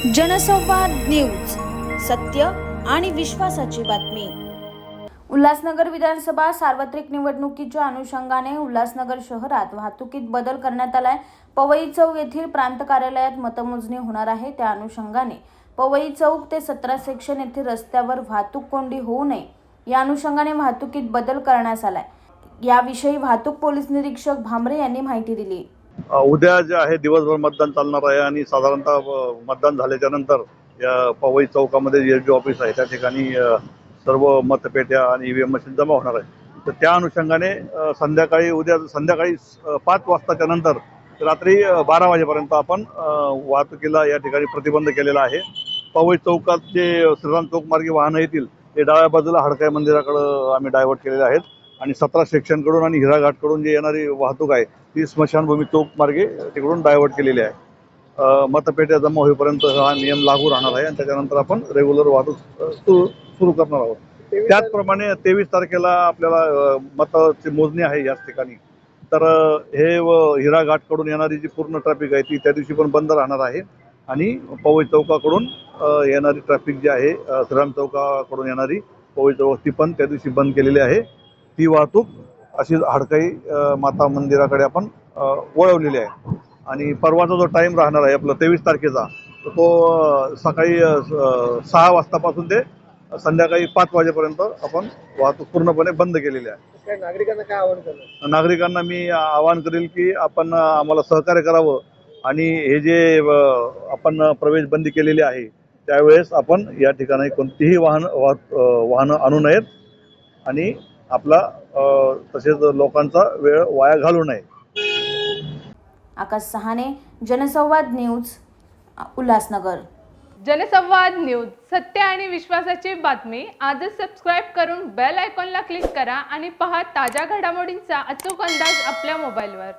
जनसंवाद न्यूज, सत्य आणि विश्वासाची बातमी। उल्हासनगर विधानसभा सार्वत्रिक निवडणुकीच्या अनुषंगाने उल्हासनगर शहरात वाहतुकीत बदल करण्यात आलाय। पवई चौक येथील प्रांत कार्यालयात मतमोजणी होणार आहे। त्या अनुषंगाने पवई चौक ते 17 सेक्शन येथील रस्त्यावर वाहतूक कोंडी होऊ नये या अनुषंगाने वाहतुकीत बदल करण्यात आलाय। याविषयी वाहतूक पोलीस निरीक्षक भामरे यांनी माहिती दिली। उद्या जे आहे दिवसभर मतदान चालणार आहे आणि साधारणतः मतदान झाल्याच्या नंतर या पवई चौकामध्ये एसडी ऑफिस आहे त्या ठिकाणी सर्व मतपेट्या आणि ईव्हीएम मशीन जमा होणार आहे। तर त्या अनुषंगाने उद्या संध्याकाळी 5 वाजताच्या नंतर रात्री 12 वाजेपर्यंत आपण वाहतुकीला या ठिकाणी प्रतिबंध केलेला आहे। पवई चौकात जे श्रीराम चौक मार्गे वाहनं येतील ते डाव्या बाजूला हडकाई मंदिराकडे आम्ही डायव्हर्ट केलेले आहेत आणि 17 सेक्शनकडून आणि हिराघाटकडून जे येणारी वाहतूक आहे ती स्मशानभूमी चौक मार्गे तिकडून डायव्हर्ट केलेली आहे। मतपेट्या जमा होईपर्यंत हा नियम लागू राहणार आहे आणि त्याच्यानंतर आपण रेग्युलर वाहतूक सुरू करणार आहोत। त्याचप्रमाणे 23 तारखेला आपल्याला मताची मोजणी आहे याच ठिकाणी। तर हे हिराघाटकडून येणारी जी पूर्ण ट्रॅफिक आहे ती त्या दिवशी पण बंद राहणार आहे आणि पवई चौकाकडून येणारी ट्रॅफिक जी आहे श्रीराम चौकाकडून येणारी पवई चौक ती पण त्या दिवशी बंद केलेली आहे। ती वाहतूक अशी हडकाई माता मंदिराकडे आपण वळवलेली आहे आणि परवाचा जो टाइम राहणार आहे आपला 23 तारखेचा तो सकाळी 6 वाजतापासून ते संध्याकाळी 5 वाजेपर्यंत आपण वाहतूक पूर्णपणे बंद केलेली आहे। नागरिकांना काय आवाहन करणार? नागरिकांना मी आवाहन करेल की आपण आम्हाला सहकार्य करावं आणि हे जे आपण प्रवेश बंदी केलेली आहे त्यावेळेस आपण या ठिकाणी कोणतीही वाहनं आणू नयेत आणि आपला तसेच लोकांचा वेळ वाया घालू नये। आकाश सहाने, जनसंवाद न्यूज, उल्हासनगर। जनसंवाद न्यूज, सत्य आणि विश्वासाची बातमी। आजच सबस्क्राईब करून बेल आयकॉनला क्लिक करा आणि पहा ताज्या घडामोडींचा अचूक अंदाज आपल्या मोबाईलवर।